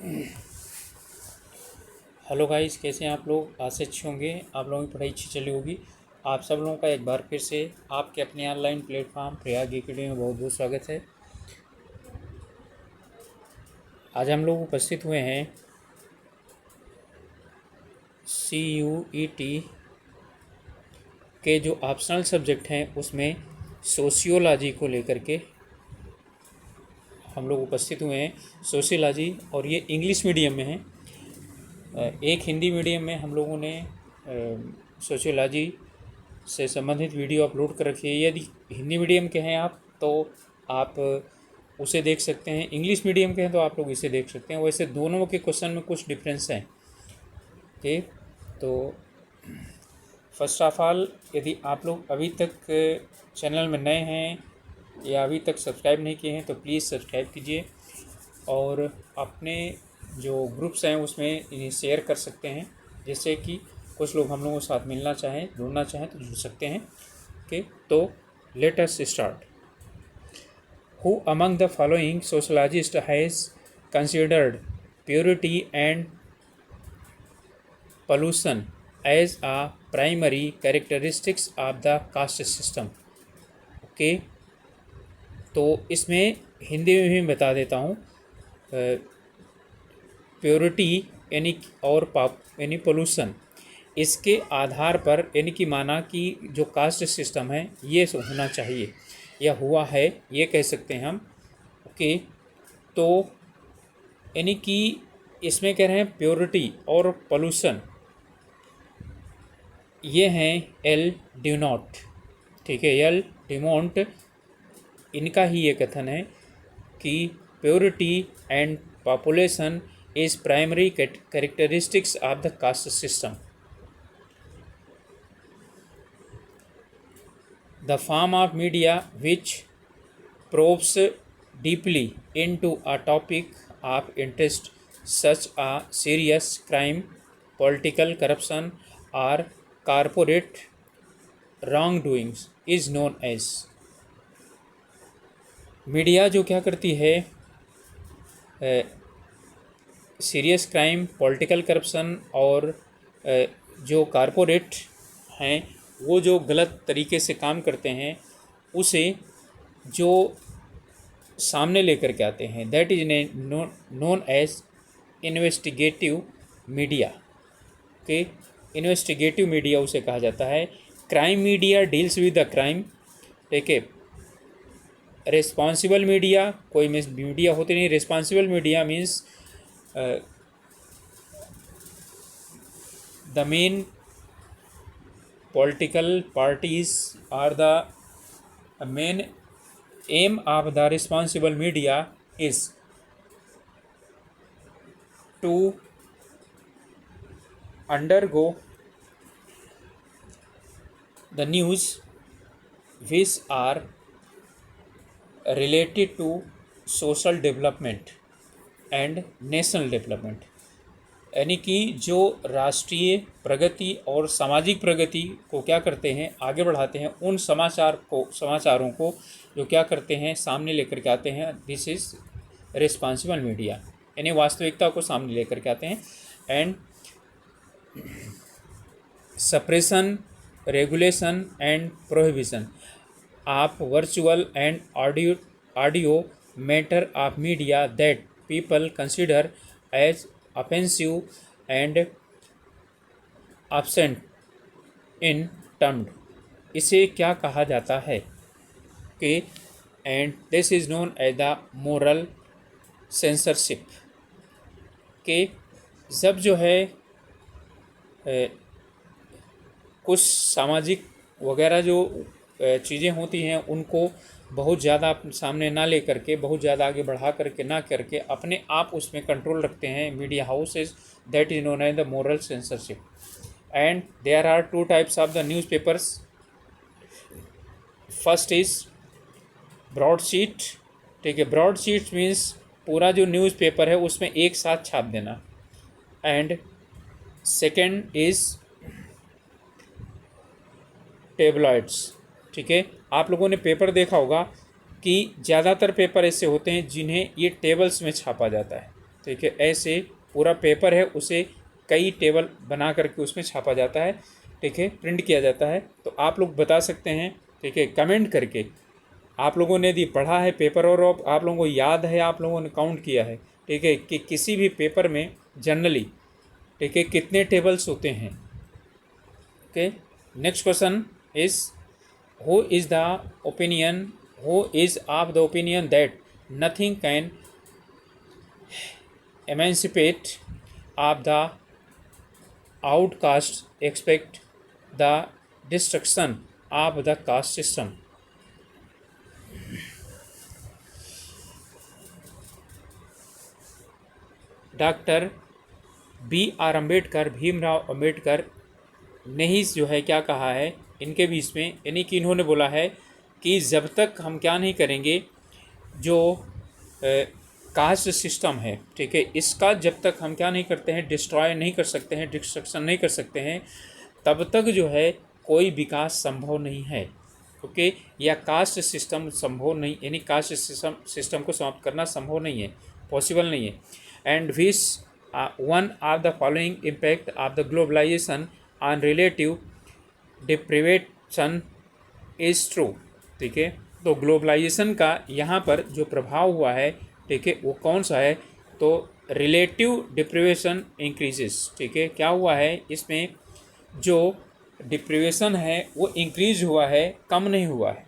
Hello guys, कैसे हैं आप लोग। आज से अच्छे होंगे। आप लोगों की पढ़ाई अच्छी चली होगी। आप सब लोगों का एक बार फिर से आपके अपने ऑनलाइन प्लेटफॉर्म प्रयाग एकेडमी में बहुत बहुत स्वागत है। आज हम लोग उपस्थित हुए हैं CUET के जो ऑप्शनल सब्जेक्ट हैं उसमें सोशियोलॉजी को लेकर के हम लोग उपस्थित हुए हैं। सोशियोलॉजी, और ये इंग्लिश मीडियम में है। एक हिंदी मीडियम में हम लोगों ने सोशियोलॉजी से संबंधित वीडियो अपलोड कर रखी है। यदि हिंदी मीडियम के हैं आप तो आप उसे देख सकते हैं, इंग्लिश मीडियम के हैं तो आप लोग इसे देख सकते हैं। वैसे दोनों के क्वेश्चन में कुछ डिफरेंस हैं। ठीक, तो फर्स्ट ऑफ ऑल, यदि आप लोग अभी तक चैनल में नए हैं या अभी तक सब्सक्राइब नहीं किए हैं तो प्लीज़ सब्सक्राइब कीजिए, और अपने जो ग्रुप्स हैं उसमें इन्हें शेयर कर सकते हैं, जिससे कि कुछ लोग हम लोगों के साथ मिलना चाहें, जुड़ना चाहें तो जुड़ सकते हैं। ओके, तो let us start. Who among the following sociologist has considered purity and pollution as a primary characteristics of the caste system? Okay, तो इसमें हिंदी में भी बता देता हूँ। प्योरिटी यानी और पाप यानी पोल्यूशन, इसके आधार पर यानी कि माना कि जो कास्ट सिस्टम है ये होना चाहिए या हुआ है, ये कह सकते हैं हम। ओके, तो यानी कि इसमें कह रहे हैं प्योरिटी और पोल्यूशन, ये हैं एल ड्यूनॉट। ठीक है, एल डिमोंट, इनका ही ये कथन है कि purity and population is primary characteristics of the caste system. The form of media which probes deeply into a topic of interest such as serious crime, political corruption, or corporate wrongdoings is known as। Media जो क्या करती है, serious crime, political corruption और जो corporate हैं वो जो गलत तरीके से काम करते हैं उसे जो सामने लेकर के आते हैं, that is known as investigative media. Okay, investigative media उसे कहा जाता है। Crime media deals with the crime. ठीक है, रिस्पॉन्सिबल मीडिया, कोई मीडिया होती नहीं। Responsible media means the main political parties are the main aim of the responsible media is to undergo the news which are related to social development and national development, यानी कि जो राष्ट्रीय प्रगति और सामाजिक प्रगति को क्या करते हैं, आगे बढ़ाते हैं। उन समाचारों को जो क्या करते हैं, सामने लेकर के आते हैं। दिस इज़ रिस्पॉन्सिबल मीडिया, यानी वास्तविकता को सामने लेकर के आते हैं। And suppression, regulation and prohibition of virtual and audio matter of media that people consider as offensive and absent in termed, इसे क्या कहा जाता है कि and this is known as the moral censorship. के जब जो है कुछ सामाजिक वगैरह जो चीज़ें होती हैं उनको बहुत ज़्यादा सामने ना ले करके, बहुत ज़्यादा आगे बढ़ा करके ना करके अपने आप उसमें कंट्रोल रखते हैं media houses, that is known as the moral censorship. And there are two types of the newspapers. First is broadsheet. ठीक है, ब्रॉडशीट मीन्स पूरा जो न्यूज़पेपर है उसमें एक साथ छाप देना। And second is tabloids. ठीक है, आप लोगों ने पेपर देखा होगा कि ज़्यादातर पेपर ऐसे होते हैं जिन्हें ये टेबल्स में छापा जाता है। ठीक है। ऐसे पूरा पेपर है उसे कई टेबल बना करके उसमें छापा जाता है, ठीक है, प्रिंट किया जाता है। तो आप लोग बता सकते हैं, ठीक है, कमेंट करके, आप लोगों ने यदि पढ़ा है पेपर और आप लोगों को याद है, आप लोगों ने काउंट किया है, ठीक है, कि किसी भी पेपर में जनरली, ठीक है, कितने टेबल्स होते हैं। Okay, next question is who is the opinion who is of the opinion that nothing can emancipate of the outcast except the destruction of the caste system. Doctor B R Ambedkar, Bhimrao Ambedkar ने ही जो है क्या कहा है इनके बीच में, यानी कि इन्होंने बोला है कि जब तक हम क्या नहीं करेंगे, जो कास्ट सिस्टम है, ठीक है, इसका जब तक हम क्या नहीं करते हैं, डिस्ट्रॉय नहीं कर सकते हैं, डिस्ट्रक्शन नहीं कर सकते हैं, तब तक जो है कोई विकास संभव नहीं है। ओके, या कास्ट सिस्टम संभव नहीं, यानी कास्ट सिस्टम को समाप्त करना संभव नहीं है, पॉसिबल नहीं है। And which one of the following impact of the globalization on relative deprivation is true. ठीक है, तो ग्लोबलाइजेशन का यहाँ पर जो प्रभाव हुआ है, ठीक है, वो कौन सा है, तो रिलेटिव डिप्रिवेशन इंक्रीजेस। ठीक है, क्या हुआ है इसमें, जो डिप्रिवेशन है वो इंक्रीज हुआ है, कम नहीं हुआ है।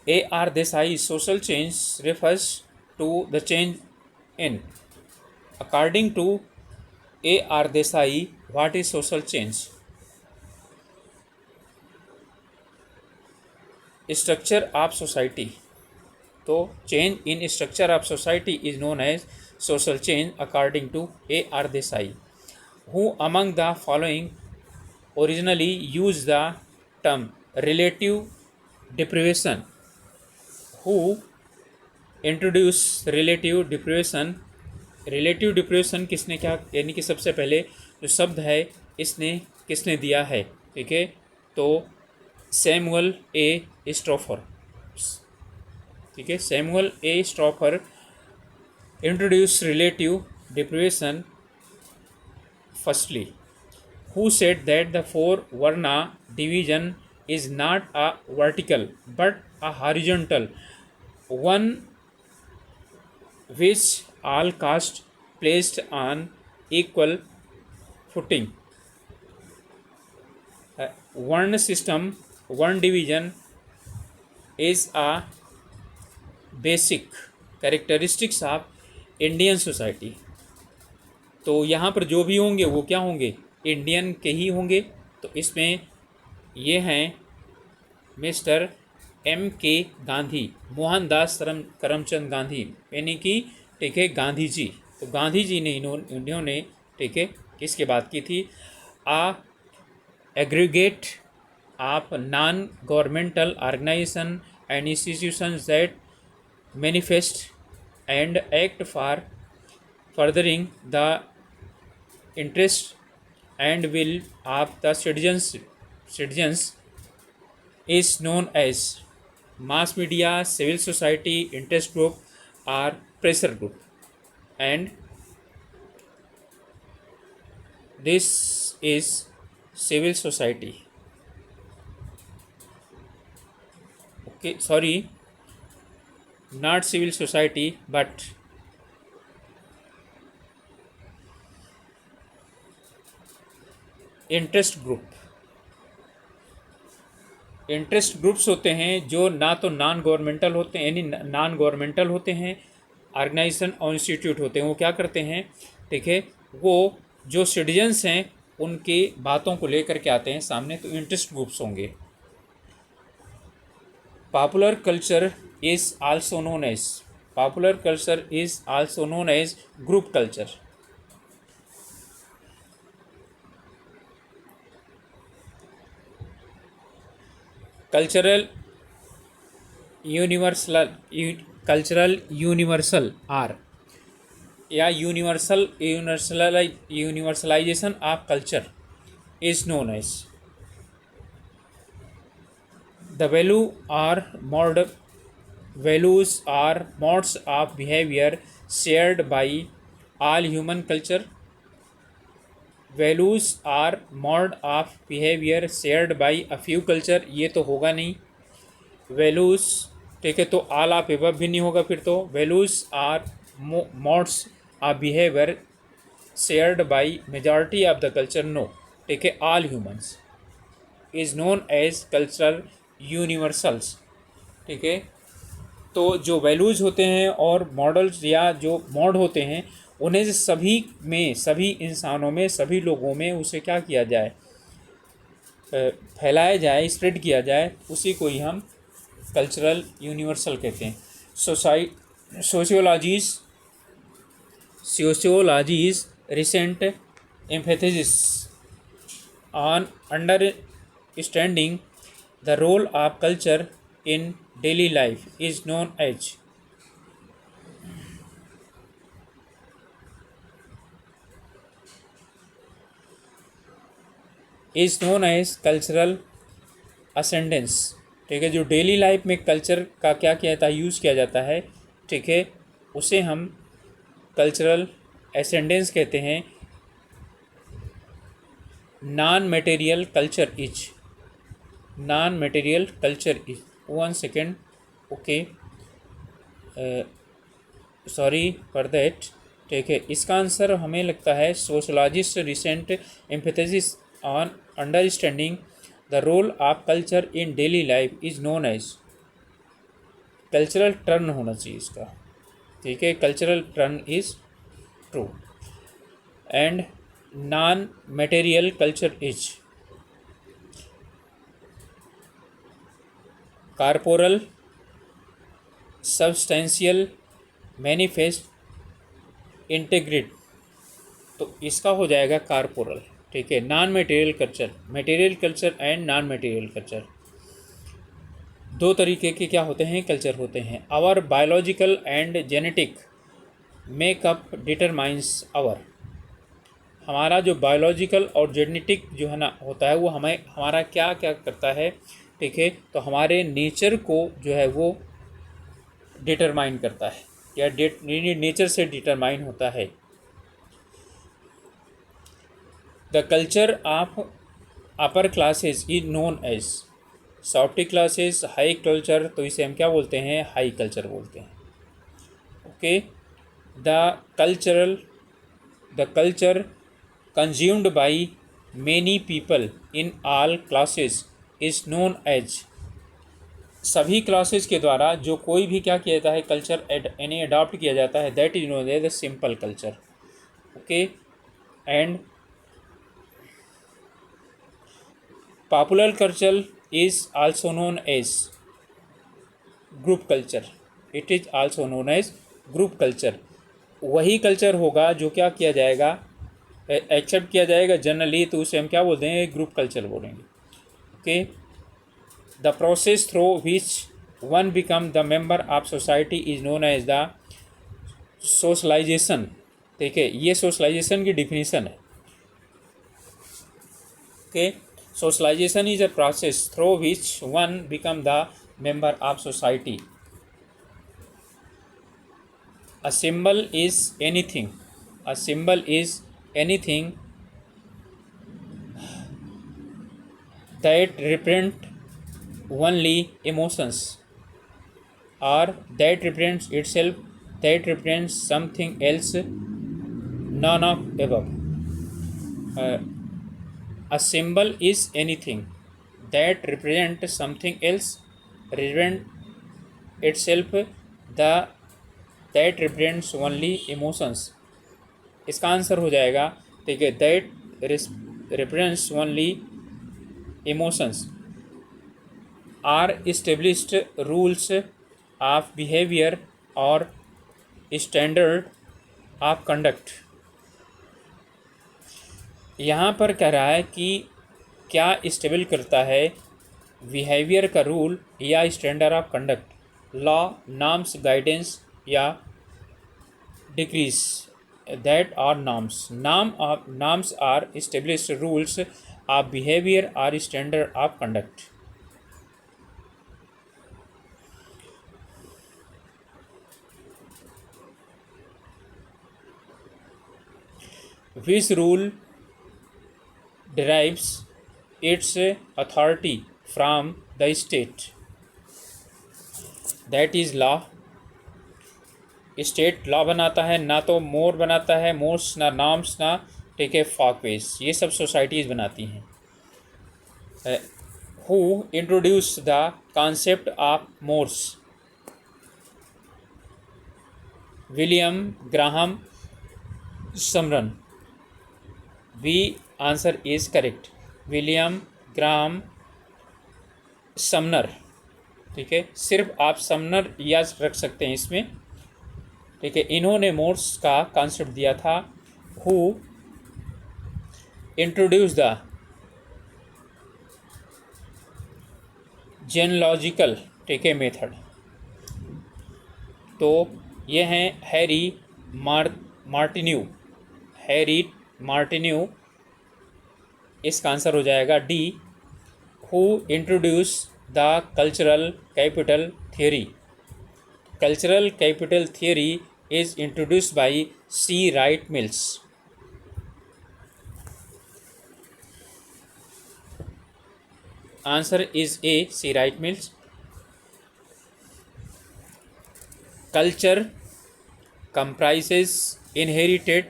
A R Desai, social change refers to the change in, according to A R Desai, what is social change? Structure of society, तो change in structure of society is known as social change according to A R Desai. Who among the following originally use the term relative deprivation? Who introduce relative deprivation? Relative deprivation किसने, क्या यानी कि सबसे पहले जो शब्द है इसने किसने दिया है? ठीक है, तो सैमुअल ए स्ट्रॉफर। ठीक है, Samuel A Stouffer introduce relative deprivation firstly. Who said that the four Varna division is not a vertical but a horizontal one, which all caste placed on equal footing? Varna system, one division is a basic characteristics of Indian society. तो यहाँ पर जो भी होंगे वो क्या होंगे, Indian के ही होंगे। तो इसमें ये हैं मिस्टर एम के गांधी, मोहनदास करमचंद गांधी, यानी कि ठीक है गांधी जी। तो गांधी जी ने इन्होंने ठीक है किसकी बात की थी? A aggregate of non governmental organisation and institutions that manifest and act for furthering the interest and will of the citizens is known as mass media, civil society, interest group or pressure group, and this is civil society. Okay, sorry, not civil society but interest group. Interest groups होते हैं जो ना तो non governmental होते हैं, यानी non governmental होते हैं, ऑर्गेनाइजेशन और इंस्टीट्यूट होते हैं। वो क्या करते हैं, ठीक है, वो जो सिटीजन्स हैं उनकी बातों को लेकर के आते हैं सामने, तो इंटरेस्ट ग्रुप्स होंगे। Popular culture is also known as, popular culture is also known as group culture. Cultural universal are, या universalization of culture is known as the values are modes of behaviour shared by all human culture. Values are mode of behavior shared by a few culture. ये तो होगा नहीं. Values, ठीक है, तो all of above भी नहीं होगा. फिर तो values are modes of behaviour shared by majority of the culture. No, ठीक है, all humans is known as cultural universals. ठीक है, तो जो वैल्यूज़ होते हैं और मॉडल्स या जो मॉड होते हैं उन्हें सभी में, सभी इंसानों में, सभी लोगों में उसे क्या किया जाए, फैलाया जाए, स्प्रेड किया जाए, उसी को ही हम कल्चरल यूनिवर्सल कहते हैं. Sociology's recent emphasis on understanding the role of culture in daily life is known as cultural ascendance. ठीक है, जो डेली लाइफ में कल्चर का क्या किया जाता है, यूज़ किया जाता है, ठीक है, उसे हम कल्चरल असेंडेंस कहते हैं. Non material culture is, non material culture is, 1 second, okay, sorry for that. ठीक है, इसका आंसर हमें लगता है sociologist recent emphasis on understanding the role of culture in daily life is known as. Cultural turn होना चाहिए इसका. ठीक है, cultural turn is true. And non material culture is corporal, substantial, manifest, integrate. तो इसका हो जाएगा कॉर्पोरल. ठीक है, non material culture, material culture and non material culture, दो तरीके के क्या होते हैं, कल्चर होते हैं. Our biological and genetic makeup determines our. हमारा जो बायोलॉजिकल और जेनेटिक जो है ना होता है वो हमें, हमारा क्या क्या करता है, ठीक है, तो हमारे नेचर को जो है वो डिटरमाइन करता है या नेचर से डिटरमाइन होता है. The culture of upper classes is known as softy classes. High culture, तो इसे हम क्या बोलते हैं, हाई कल्चर बोलते हैं. Okay, the culture consumed by many people in all classes is known as. सभी क्लासेस के द्वारा जो कोई भी क्या किया जाता है, कल्चर यानी अडॉप्ट किया जाता है, that is known as the simple culture. Okay, and popular culture is also known as group culture. It is also known as group culture. वही कल्चर होगा जो क्या किया जाएगा, एक्सेप्ट किया जाएगा जनरली, तो उसे हम क्या बोलते हैं, ग्रुप कल्चर बोलेंगे. Okay, the process through which one become the member of society is known as the socialization. ठीक है, ये सोशलाइजेशन की डिफिनीशन है. Okay, socialization is a process through which one become the member of society. A symbol is anything. A symbol is anything that represent only emotions, or that represents itself, that represents something else, none of above. A symbol is anything that represent something else, represent itself, the that represents only emotions. इसका answer हो जाएगा, ठीक है, that represents only emotions are established rules of behaviour और standard of conduct. यहाँ पर कह रहा है कि क्या इस्टेबल करता है बिहेवियर का रूल या standard of conduct, law, norms, guidance या decrees. That are norms. Norms are established rules of behaviour are standard of conduct. which rule derives its authority from the state, that is law. State law बनाता है, ना तो मोर बनाता है, Morse ना norms ना, ठीक है, फॉकवेज, ये सब सोसाइटीज़ बनाती हैं. Who introduce the concept of mores? William Graham Sumner. B answer is correct, William Graham Sumner. ठीक है, सिर्फ आप समनर याद रख सकते हैं इसमें. ठीक है, इन्होंने मोर्स का कॉन्सेप्ट दिया था. हु इंट्रोड्यूस द जेनलॉजिकल, ठीक है, मेथड. तो ये हैं हैरी मार्टिन्यू. हैरी मार्टिन्यू, इसका आंसर हो जाएगा D. Who introduce the cultural capital theory? Cultural capital theory is introduced by C. Wright Mills. Answer is A. C. Wright Mills. Culture comprises inherited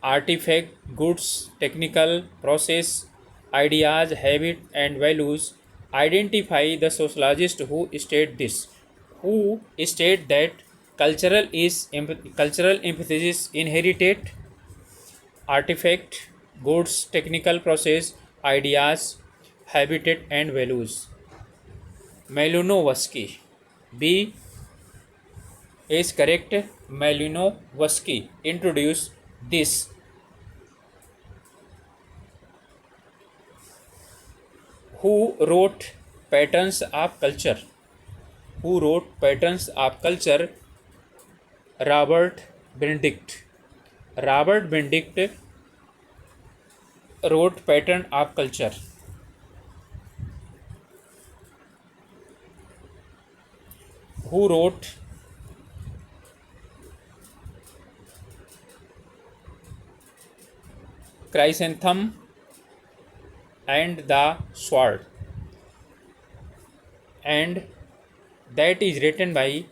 artifact, goods, technical process, ideas, habit, and values. Identify the sociologist who state this. Who state that cultural emphasis inherited artifact, goods, technical process, ideas, habitat, and values? Malinowski. B is correct. Malinowski introduced this. Who wrote Patterns of Culture? Who wrote Patterns of Culture? Robert Benedict. Robert Benedict wrote Pattern of Culture. Who wrote Chrysanthemum and the Sword? And that is written by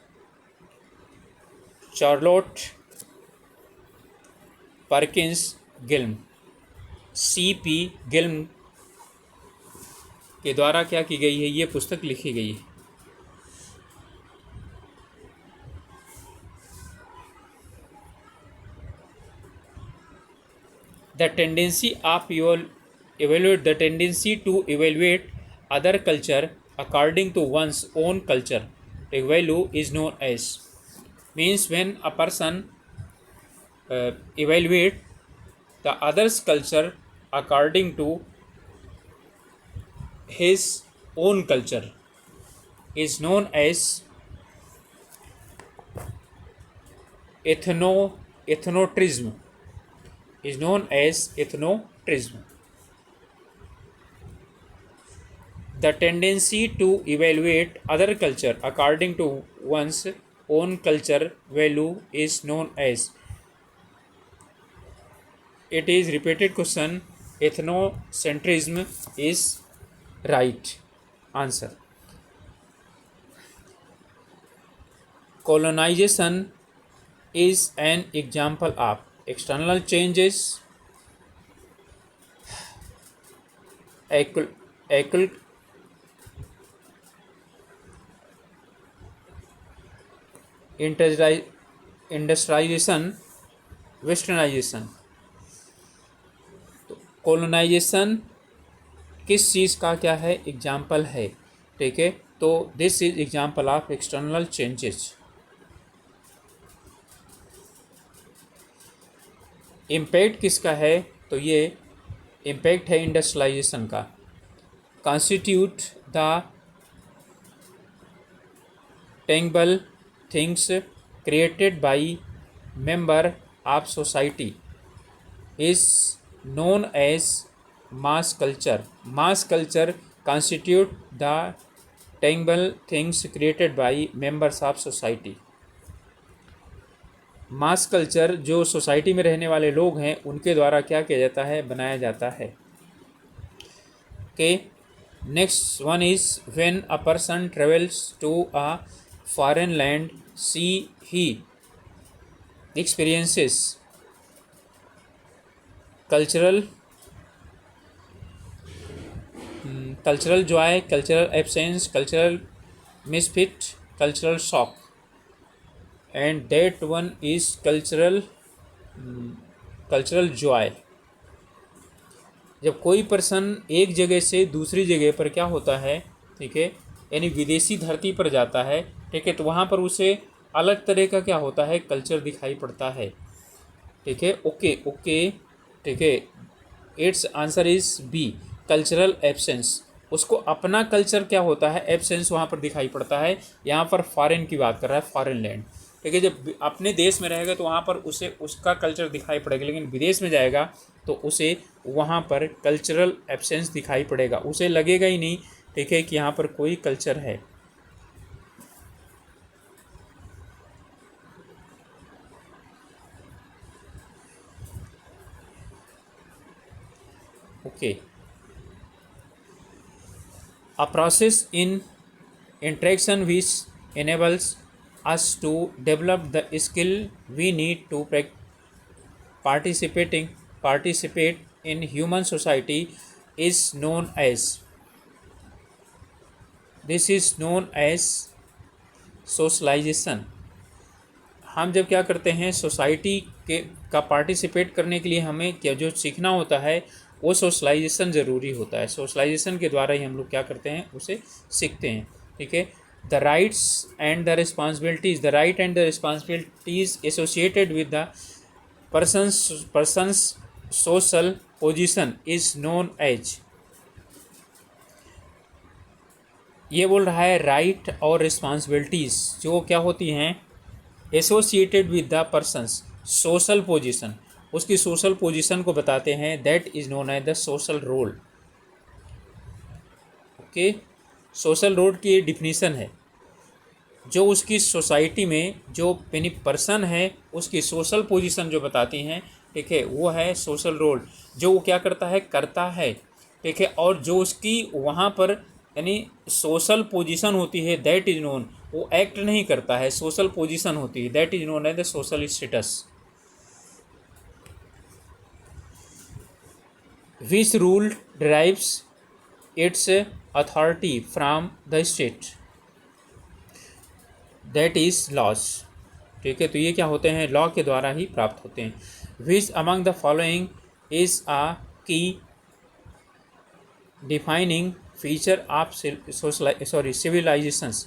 Charlotte Perkins Gilman. C.P. Gilman के द्वारा क्या की गई है, ये पुस्तक लिखी गई है. The tendency to evaluate other culture according to one's own culture value is known as. Means when a person evaluate the other's culture according to his own culture is known as ethnocentrism. Is known as ethnocentrism. The tendency to evaluate other culture according to one's own culture value is known as. It is repeated question. Ethnocentrism is right answer. Colonization is an example of external changes, industrialization, westernization. तो colonization किस चीज़ का क्या है, example है. ठीक है, तो this is example of external changes. Impact किसका है, तो ये इम्पैक्ट है इंडस्ट्रियलाइजेशन का. Constitute the tangible things created by member of society is known as mass culture. Mass culture constitute the tangible things created by members of society. Mass culture जो society में रहने वाले लोग हैं उनके द्वारा क्या किया जाता है, बनाया जाता है। Okay, next one is when a person travels to a foreign land see he experiences cultural cultural joy, cultural absence, cultural misfit, cultural shock, and that one is cultural joy. जब कोई पर्सन एक जगह से दूसरी जगह पर क्या होता है, ठीक है, यानी विदेशी धरती पर जाता है, ठीक है, तो वहाँ पर उसे अलग तरह का क्या होता है, कल्चर दिखाई पड़ता है। ठीक है, ओके ओके, ठीक है, it's answer is B, cultural absence. उसको अपना कल्चर क्या होता है, एब्सेंस वहाँ पर दिखाई पड़ता है। यहाँ पर फॉरेन की बात कर रहा है, फॉरेन लैंड। ठीक है, जब अपने देश में रहेगा तो वहाँ पर उसे उसका कल्चर दिखाई पड़ेगा, लेकिन विदेश में जाएगा तो उसे वहाँ पर कल्चरल एब्सेंस दिखाई पड़ेगा, उसे लगेगा ही नहीं, ठीक है, कि यहाँ पर कोई कल्चर है। Okay, a process in interaction which enables us to develop the skill we need to participate in human society is known as, this is known as socialization। हम जब क्या करते हैं, सोसाइटी के का पार्टिसिपेट करने के लिए हमें क्या जो सीखना होता है वो सोशलाइजेशन ज़रूरी होता है। सोशलाइजेशन के द्वारा ही हम लोग क्या करते हैं, उसे सीखते हैं। ठीक है, the rights and the responsibilities, the right and the responsibilities associated with the person's social position is known as, ये बोल रहा है राइट और रिस्पॉन्सिबिलिटीज़ जो क्या होती हैं, associated with the person's social position, उसकी सोशल पोजीशन को बताते हैं, that is known as the social role. Okay, social role की डिफिनीसन है, जो उसकी सोसाइटी में जो यानी पर्सन है उसकी सोशल पोजीशन जो बताती हैं, ठीक है, वो है सोशल रोल, जो वो क्या करता है, ठीक है, और जो उसकी वहाँ पर यानी सोशल पोजीशन होती है, दैट इज नोन, वो एक्ट नहीं करता है, सोशल पोजीशन होती है, that is known as the social status. Which rule derives its authority from the state, that is laws। ठीक है, तो ये क्या होते हैं, लॉ के द्वारा ही प्राप्त होते हैं। Which among the following is a key defining feature of civilizations।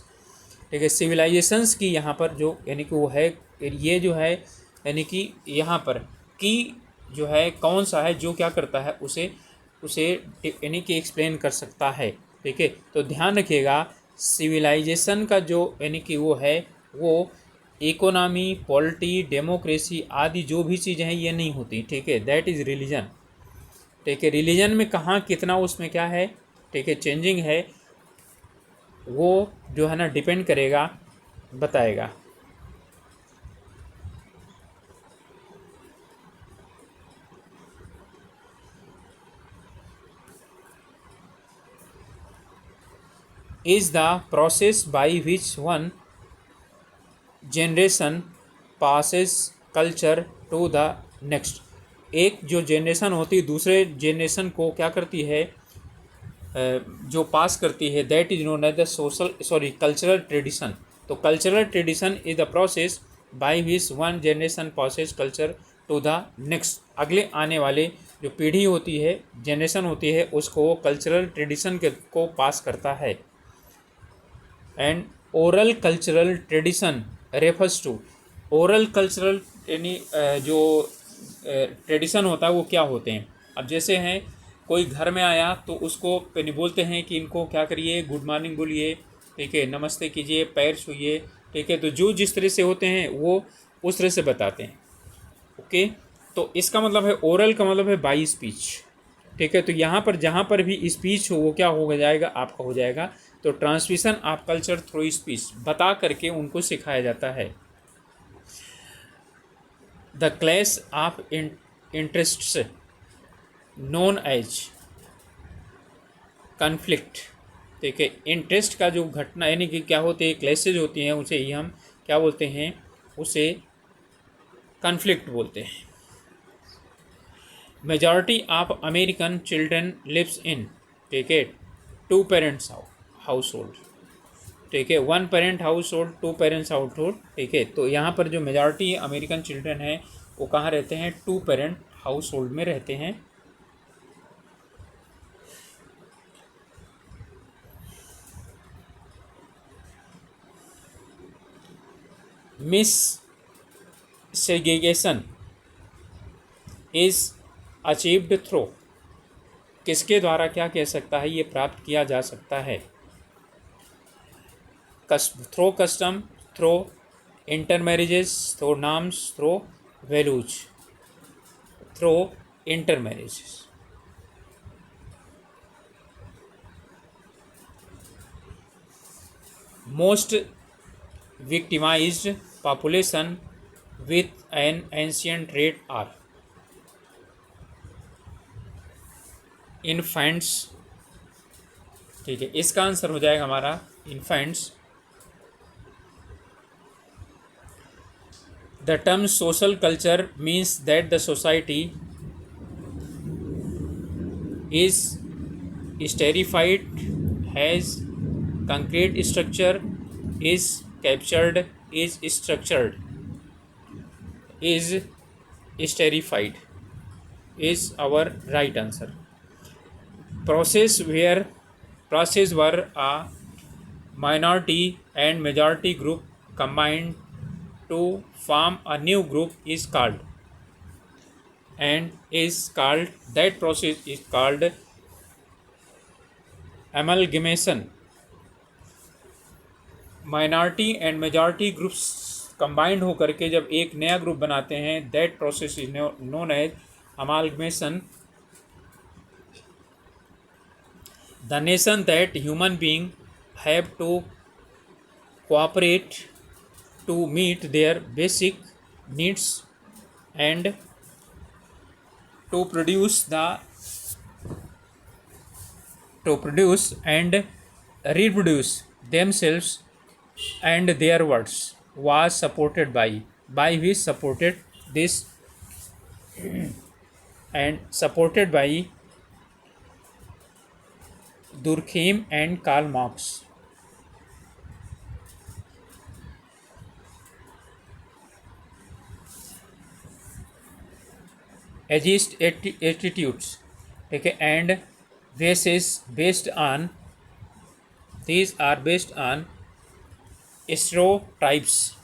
ठीक है, सिविलाइजेशंस की यहाँ पर जो यानी कि वो है, ये जो है यानी कि यहाँ पर की जो है कौन सा है जो क्या करता है, उसे यानी कि एक्सप्लेन कर सकता है। ठीक है, तो ध्यान रखिएगा, सिविलाइजेशन का जो यानी कि वो है, वो इकोनॉमी, पॉलिटी, डेमोक्रेसी आदि जो भी चीज़ें हैं ये नहीं होती। ठीक है, दैट इज़ रिलीजन। ठीक है, रिलीजन में कहाँ कितना उसमें क्या है, ठीक है, चेंजिंग है, वो जो है ना डिपेंड करेगा, बताएगा। is the process by which one generation passes culture to the next। एक जो जनरेशन होती है दूसरे जनरेशन को क्या करती है, जो पास करती है, that is known as the cultural tradition. तो cultural tradition is the process by which one generation passes culture to the next. अगले आने वाले जो पीढ़ी होती है, जनरेशन होती है, उसको वो कल्चरल ट्रेडिशन को पास करता है। And oral cultural tradition refers to, oral cultural यानी जो ट्रेडिशन होता है वो क्या होते हैं। अब जैसे हैं, कोई घर में आया तो उसको यानी बोलते हैं कि इनको क्या करिए, गुड मॉर्निंग बोलिए, ठीक है, नमस्ते कीजिए, पैर छूइए, ठीक है, तो जो जिस तरह से होते हैं वो उस तरह से बताते हैं। ओके, तो इसका मतलब है ओरल का मतलब है बाई स्पीच। ठीक है, तो यहाँ पर जहाँ पर भी स्पीच हो वो क्या हो जाएगा, आपका हो जाएगा। तो transmission of culture through speech, बता करके उनको सिखाया जाता है। The clash of interests known as conflict. ठीक है, इंटरेस्ट का जो घटना यानी कि क्या होते हैं, क्लैशेज होती हैं, उसे ही हम क्या बोलते हैं, उसे कन्फ्लिक्ट बोलते हैं। Majority of American children lives in, ठीक है, टू पेरेंट्स हाउस होल्ड। ठीक है, one parent household, two parents household. ठीक है, तो यहाँ पर जो मेजॉरिटी अमेरिकन चिल्ड्रन हैं वो कहाँ रहते हैं, टू पेरेंट हाउस होल्ड में रहते हैं। Miss segregation is achieved through, किसके द्वारा क्या कह सकता है, ये प्राप्त किया जा सकता है, through custom, through intermarriages, through norms, through values, through intermarriages. Most victimized population with an ancient rate are infants। ठीक है, इसका आंसर हो जाएगा हमारा infants। The term social culture means that the society is stratified, has concrete structure, is captured, is structured, is stratified is our right answer। Process where a minority and majority group combined to form a new group is called, that process is called amalgamation। Minority and majority groups combined होकर के जब एक नया group बनाते हैं, that process is known as amalgamation. The nation that human being have to cooperate to meet their basic needs and to produce and reproduce themselves and their words was supported by which supported this and supported by Durkheim and Karl Marx। Ageist attitudes, okay, and based on these are based on stereotypes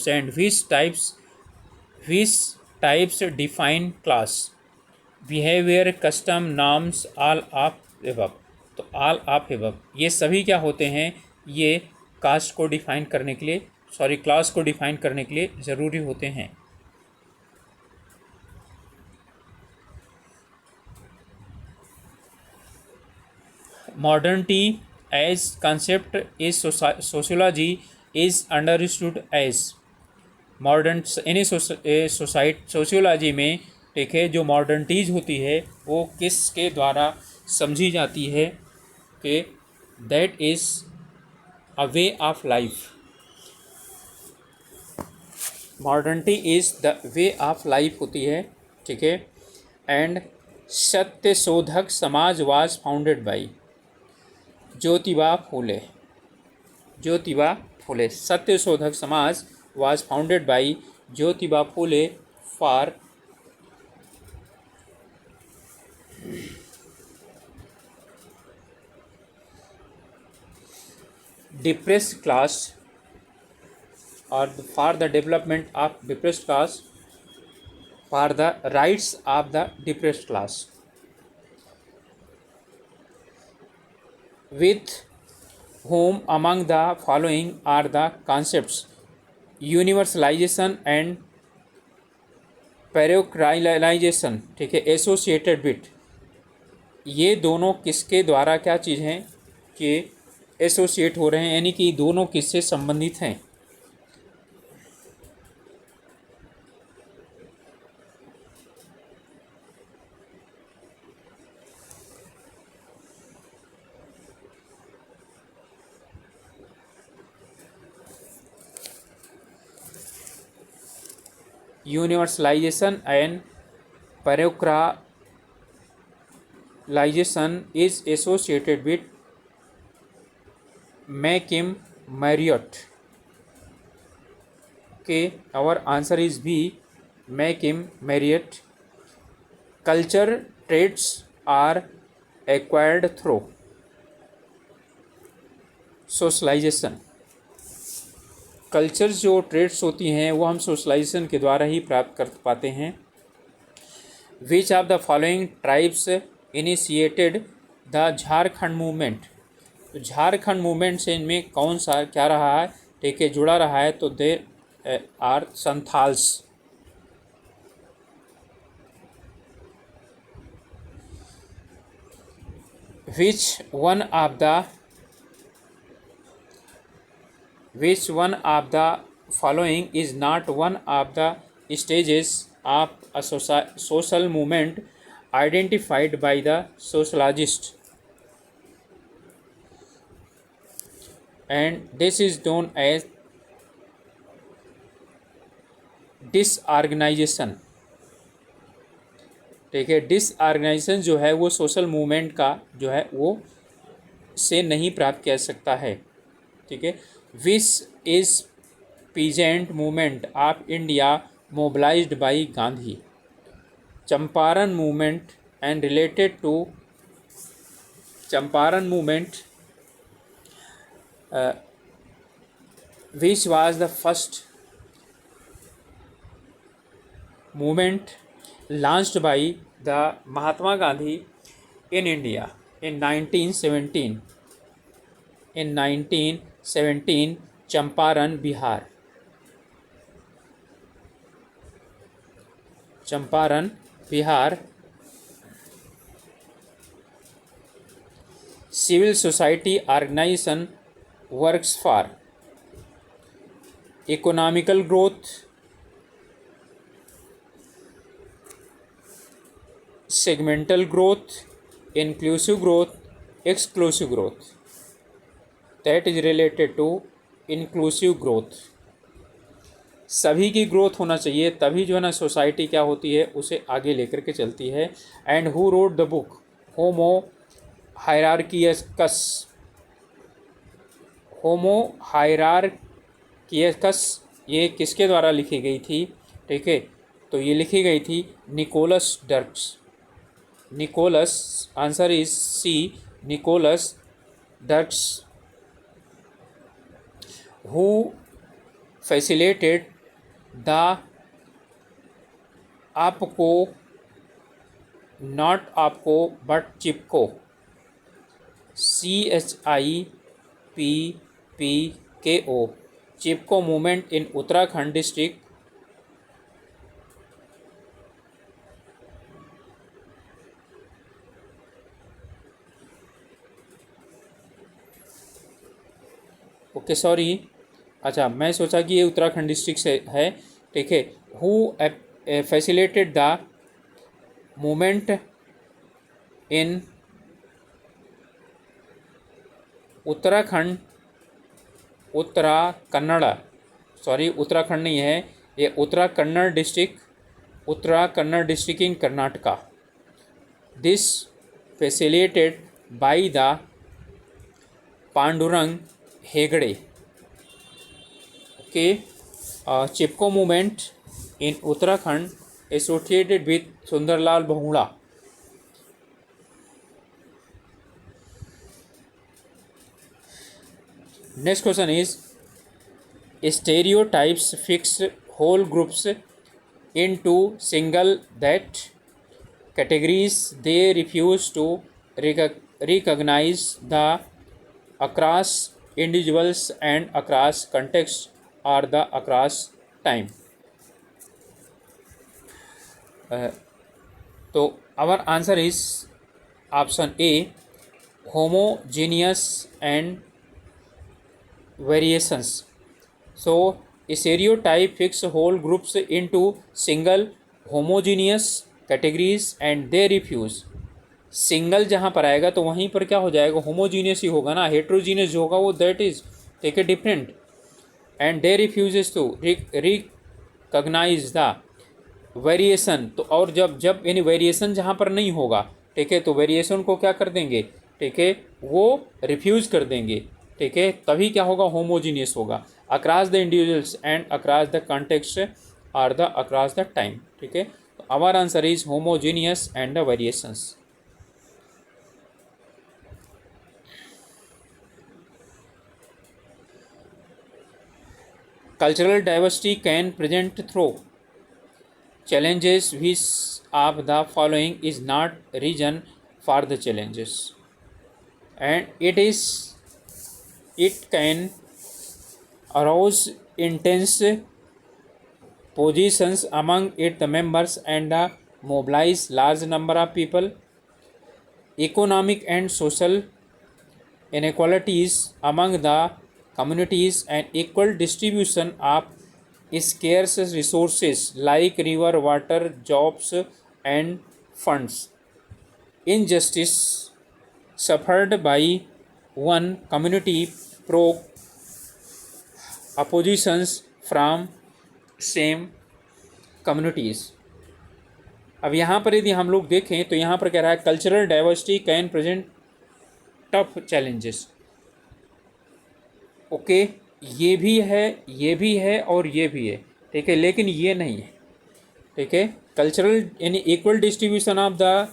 and which types define class behavior custom norms all of above। तो all of above ये सभी क्या होते हैं, ये cast को define करने के लिए क्लास को डिफाइन करने के लिए ज़रूरी होते हैं। Modernity as concept is sociology is understood as modern यानी सोशियोलॉजी में, ठीक है, जो मॉडर्निटीज़ होती है वो किसके द्वारा समझी जाती है कि that is a way of life. Modernity is the way of life होती है, ठीक है। And Satyashodhak Samaj was founded by Jyotiba Phule. Satyashodhak Samaj was founded by Jyotiba Phule for depressed class or for the development of depressed class, for the rights of the depressed class, with whom among the following are the concepts universalization and parochialization, ठीक है, associated with. ये दोनों किसके द्वारा क्या चीज़ हैं कि associate हो रहे हैं, यानी कि दोनों किससे संबंधित हैं। universalization and parochialization is associated with McKim Marriott. Okay, our answer is B, McKim Marriott. Culture traits are acquired through socialization. Culture जो ट्रेड्स होती हैं वो हम सोशलाइजेशन के द्वारा ही प्राप्त कर पाते हैं. विच of the following tribes initiated the Jharkhand movement. तो झारखंड मूवमेंट से इनमें कौन सा क्या रहा है, ठीक है, जुड़ा रहा है, तो there are Santhals. Which one of the following is not one of the stages of a social movement identified by the sociologist, and this is known as disorganization. ठीक है, डिसऑर्गेनाइजेशन जो है वो सोशल मूवमेंट का जो है वो से नहीं प्राप्त किया सकता है. ठीक है. Which is peasant movement of India mobilized by Gandhi. Champaran movement and related to Champaran movement which was the first movement launched by the Mahatma Gandhi in India in 1917. In 1917, Champaran, Bihar. Champaran, Bihar. Civil society organization works for economical growth, segmental growth, inclusive growth, exclusive growth. That is related to inclusive growth. सभी की growth होना चाहिए, तभी जो है ना society क्या होती है उसे आगे लेकर के चलती है. And who wrote the book Homo Hierarchicus. Homo Hierarchicus ये किसके द्वारा लिखी गई थी, ठीक है, तो ये लिखी गई थी Nicholas डर्क्स. Nicholas, answer is C, Nicholas Dirks, who facilitated the APCO, not APCO but CHIPCO, CHIPPKO, CHIPCO movement in Uttarakhand district. Okay sorry, अच्छा मैं सोचा कि ये उत्तराखंड डिस्ट्रिक्ट से है. ठीक है. Who facilitated the movement in Uttarakhand, Uttara Kannada, sorry Uttarakhand नहीं है ये, Uttara Kannada district, Uttara Kannada district in Karnataka. This facilitated by the Pandurang Hegde. Okay. Chipko movement in Uttarakhand associated with Sundarlal Bahuguna. Next question is stereotypes fix whole groups into single that categories they refuse to recognize the across individuals and across context or the across time. तो our answer is option A, homogeneous and variations. So stereotype fix whole groups into single homogeneous categories and they refuse. Single जहाँ पर आएगा तो वहीं पर क्या हो जाएगा, होमोजीनियस ही होगा ना. हेट्रोजीनियस जो होगा वो that is take a different. And they refuses to recognize the variation, तो और जब जब यानी वेरिएशन जहाँ पर नहीं होगा, ठीक है, तो वेरिएशन को क्या कर देंगे, ठीक है, वो रिफ्यूज़ कर देंगे, ठीक है, तभी क्या होगा, होमोजीनियस होगा। Across the individuals and across the context are the across the time, ठीक है, तो our answer is homogeneous and the variations. Cultural diversity can present through challenges which of the following is not reason for the challenges, and it can arouse intense positions among its members and mobilize large number of people. Economic and social inequalities among the communities and equal distribution of scarce resources like river, water, jobs, and funds. Injustice suffered by one community provoke oppositions from same communities. अब यहाँ पर यदि हम लोग देखें तो यहाँ पर कह रहा है cultural diversity can present tough challenges. Okay, ये भी है, ये भी है और ये भी है, ठीक है, लेकिन ये नहीं है, ठीक है। कल्चरल यानी equal distribution of the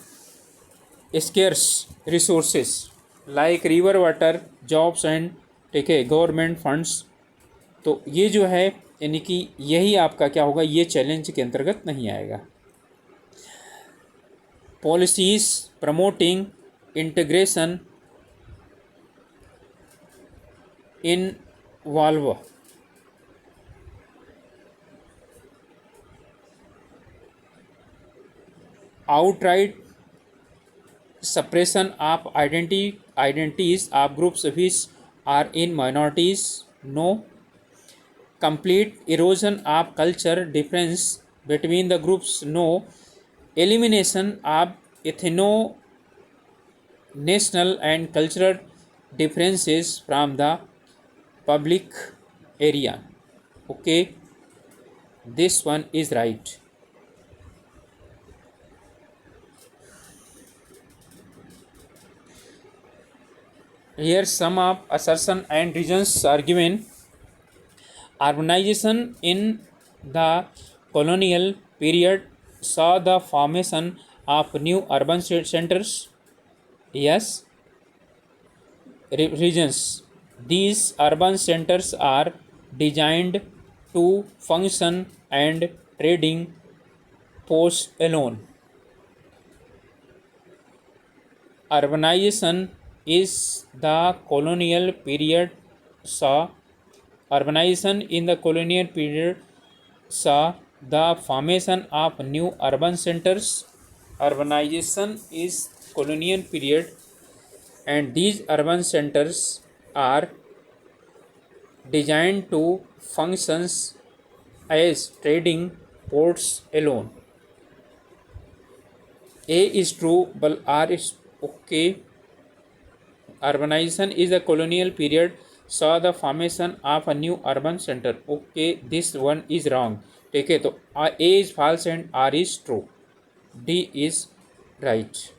scarce resources like river, water, jobs and, ठीक है, गवर्नमेंट फंड्स, तो ये जो है यानी कि यही आपका क्या होगा, ये चैलेंज के अंतर्गत नहीं आएगा। Policies promoting integration involve outright suppression of identities of groups which are in minorities, no. Complete erosion of culture difference between the groups, no. Elimination of ethno national and cultural differences from the public area. Okay, this one is right. Here some of assertion and reasons are given. Urbanization in the colonial period saw the formation of new urban centers. Yes. Regions. These urban centers are designed to function and trading posts alone. Urbanization is the colonial period saw urbanization in the colonial period saw the formation of new urban centers. Urbanization is colonial period and these urban centers are designed to functions as trading ports alone. A is true but R is okay. Urbanization is a colonial period saw the formation of a new urban center. Okay, this one is wrong, ठीक है, तो A is false and R is true. D is right.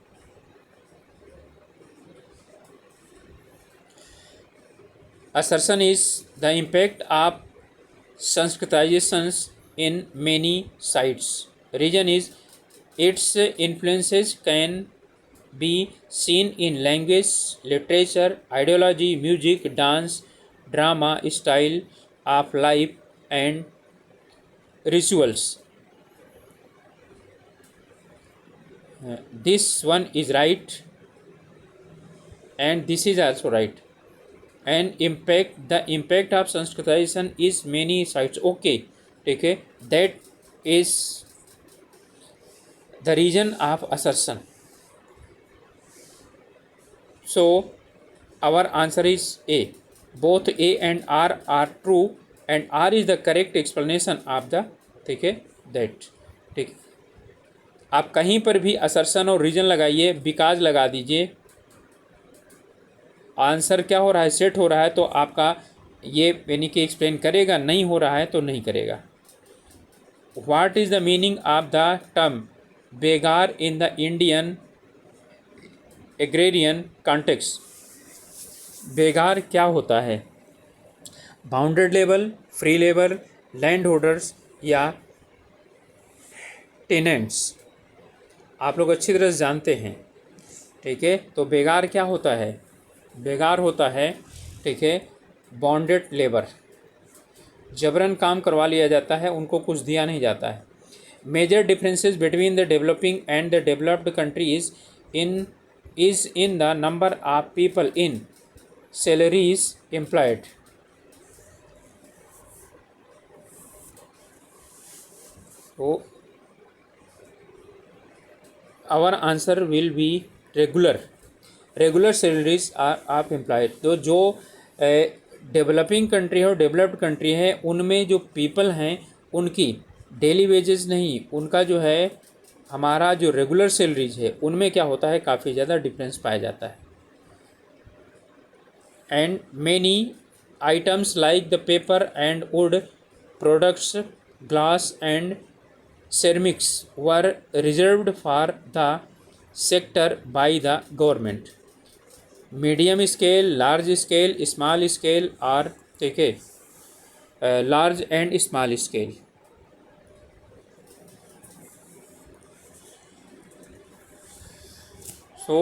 Assertion is the impact of Sanskritization in many sites. Reason is its influences can be seen in language, literature, ideology, music, dance, drama, style of life, and rituals. This one is right, and this is also right. And the impact of Sanskritization is many sites. Okay, ठीक है, that is the reason of assertion. So our answer is A. Both A and R are true and R is the correct explanation of the, ठीक है, that, ठीक। आप कहीं पर भी assertion और reason लगाइए, बिकॉज लगा दीजिए, आंसर क्या हो रहा है, सेट हो रहा है तो आपका ये यानी कि एक्सप्लेन करेगा, नहीं हो रहा है तो नहीं करेगा। What is the meaning of the term begar in the Indian agrarian context? बेगार क्या होता है? Bounded labour, free labour, land holders या टेनेंट्स? आप लोग अच्छी तरह से जानते हैं, ठीक है। तो बेगार क्या होता है? बेगार होता है, ठीक है, बॉन्डेड लेबर, जबरन काम करवा लिया जाता है, उनको कुछ दिया नहीं जाता है। Major differences between the developing and the developed countries in the number of people in salaries employed. So our answer will be regular salaries are of employed। तो जो डेवलपिंग कंट्री है और डेवलप्ड कंट्री है उनमें जो people हैं उनकी daily wages नहीं, उनका जो है हमारा जो रेगुलर सैलरीज है उनमें क्या होता है, काफ़ी ज़्यादा डिफरेंस पाया जाता है। And many items like the paper and wood products, glass and ceramics were reserved for the sector by the government। Medium scale, large scale, small scale और ठीक है large and small scale. So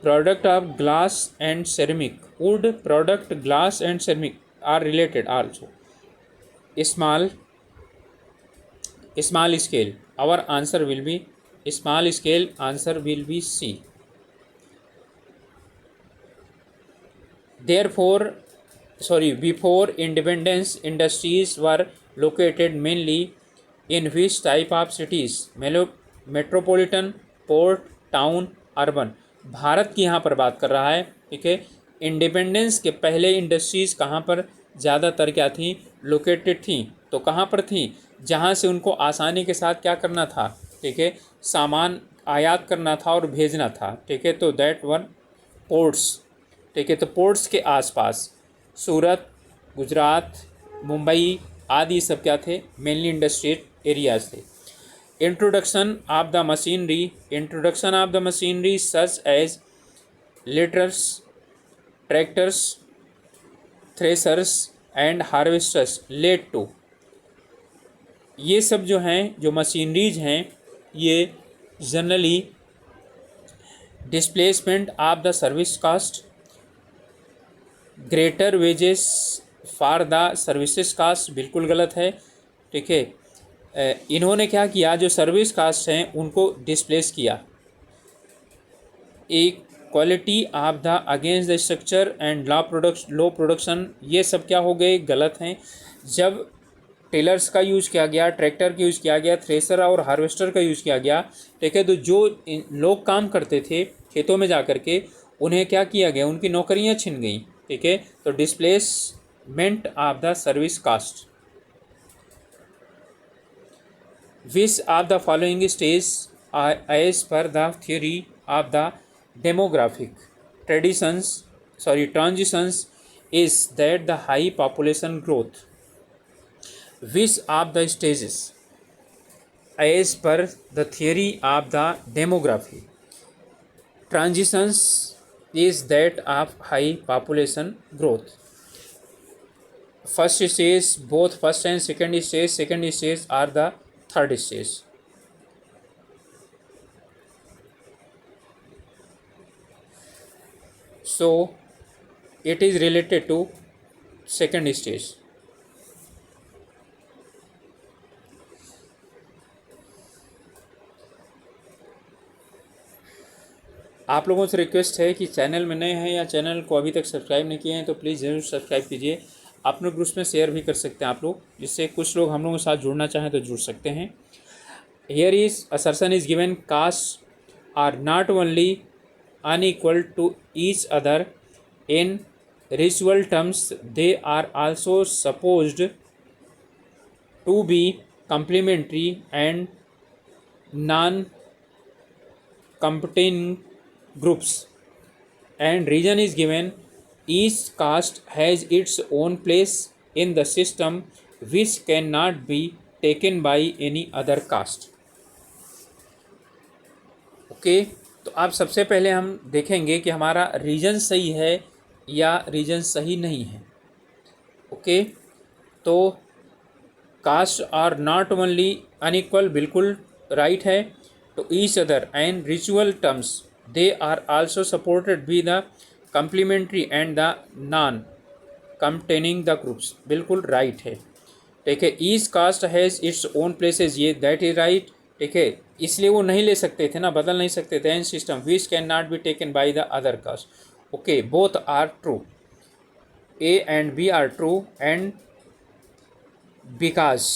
product of glass and ceramic, wood product, glass and ceramic are related also। small scale, our answer will be small scale, answer will be C। Before independence industries were located mainly in which type of cities? metropolitan, port, town, urban। Bharat की यहाँ पर बात कर रहा है, ठीक है। Independence के पहले इंडस्ट्रीज़ कहाँ पर ज़्यादातर क्या थी, लोकेटेड थी? तो कहाँ पर थी? जहाँ से उनको आसानी के साथ क्या करना था, ठीक है, सामान आयात करना था और भेजना था, ठीक है। तो दैट वन पोर्ट्स, ठीक है। तो पोर्ट्स के आसपास सूरत, गुजरात, मुंबई आदि सब क्या थे, मेनली इंडस्ट्रियल एरियाज थे। Introduction of the machinery such as litters, tractors, threshers and harvesters led to। ये सब जो हैं, जो मशीनरीज हैं, ये generally displacement of the service caste, greater wages for the services caste, बिल्कुल गलत है, ठीक है। इन्होंने क्या किया, जो सर्विस कास्ट हैं उनको डिस्प्लेस किया। एक quality of the against the structure and low production, ये सब क्या हो गए, गलत हैं। जब टेलर्स का यूज़ किया गया, ट्रैक्टर का यूज़ किया गया, थ्रेसर और हार्वेस्टर का यूज़ किया गया, ठीक है, तो जो लोग काम करते थे खेतों में जा कर के, उन्हें क्या किया गया, उनकी नौकरियां छिन गई, ठीक है। तो displacement of the service caste. Which of the following states as per the theory of the demographic transitions is that the high population growth? Which of the stages as per the theory of the demographic transitions is that of high population growth? First stage, both first and second stage are the third stage। So it is related to second stage। आप लोगों से request है कि channel में नए हैं या channel को अभी तक सब्सक्राइब नहीं किए हैं तो प्लीज़ ज़रूर सब्सक्राइब कीजिए। अपने ग्रुप्स में शेयर भी कर सकते हैं आप लोग, जिससे कुछ लोग हम लोगों के साथ जुड़ना चाहें तो जुड़ सकते हैं। Here is assertion is given, caste are not only unequal to each other in ritual terms, they are also supposed to be complementary and non-competing groups। And reason is given, each caste has its own place in the system which cannot be taken by any other caste. Okay, तो आप सबसे पहले हम देखेंगे कि हमारा reason सही है या रीजन सही नहीं है। ओके, तो caste are not only unequal बिल्कुल राइट है। तो each other and ritual terms they are also supported be the complementary and the non containing the groups, बिल्कुल राइट है। ठीक है, each caste has its own places, ये that is right. ठीक है, इसलिए वो नहीं ले सकते थे ना, बदल नहीं सकते थे। And system which can not be taken by the other caste. Okay, both are true, A and B are true. And because,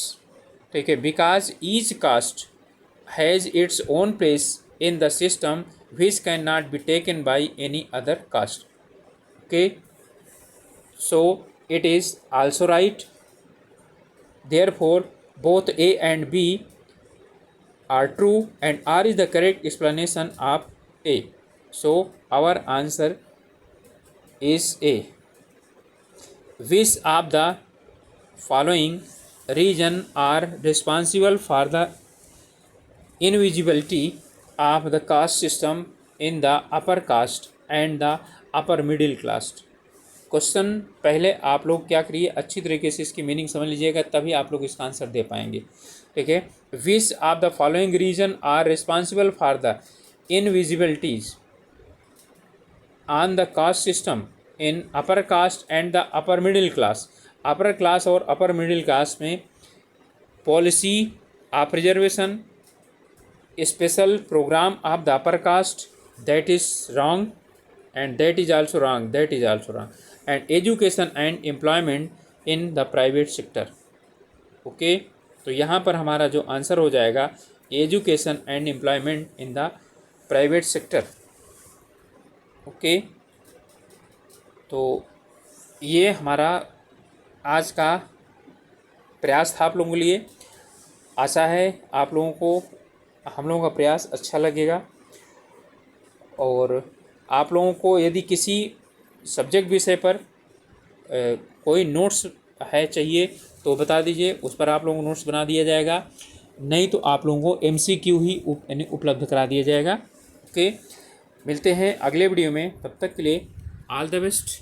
ठीक है, because each caste has its own place in the system which can not be taken by any other caste. Okay, so it is also right. Therefore both A and B are true and R is the correct explanation of A. So our answer is A. Which of the following reason are responsible for the invisibility of the caste system in the upper caste and the upper middle class? Question पहले आप लोग क्या करिए, अच्छी तरीके से इसकी meaning समझ लीजिएगा, तभी आप लोग इसका आंसर दे पाएंगे। ठीक है, which of the following reason are responsible for the invisibilities on the caste system in upper caste and the upper middle class. Upper class और अपर मिडिल क्लास में policy of reservation, special programme of the upper caste, that is wrong and that is also wrong, that is also wrong. And education and employment in the private sector. Okay, तो यहाँ पर हमारा जो answer हो जाएगा education and employment in the private sector. Okay, तो ये हमारा आज का प्रयास था आप लोगों के लिए। आशा है आप लोगों को हम लोगों का प्रयास अच्छा लगेगा। और आप लोगों को यदि किसी सब्जेक्ट विषय पर कोई नोट्स है चाहिए तो बता दीजिए, उस पर आप लोगों को नोट्स बना दिया जाएगा। नहीं तो आप लोगों को MCQ ही उपलब्ध करा दिया जाएगा। ओके, मिलते हैं अगले वीडियो में, तब तक के लिए ऑल द बेस्ट।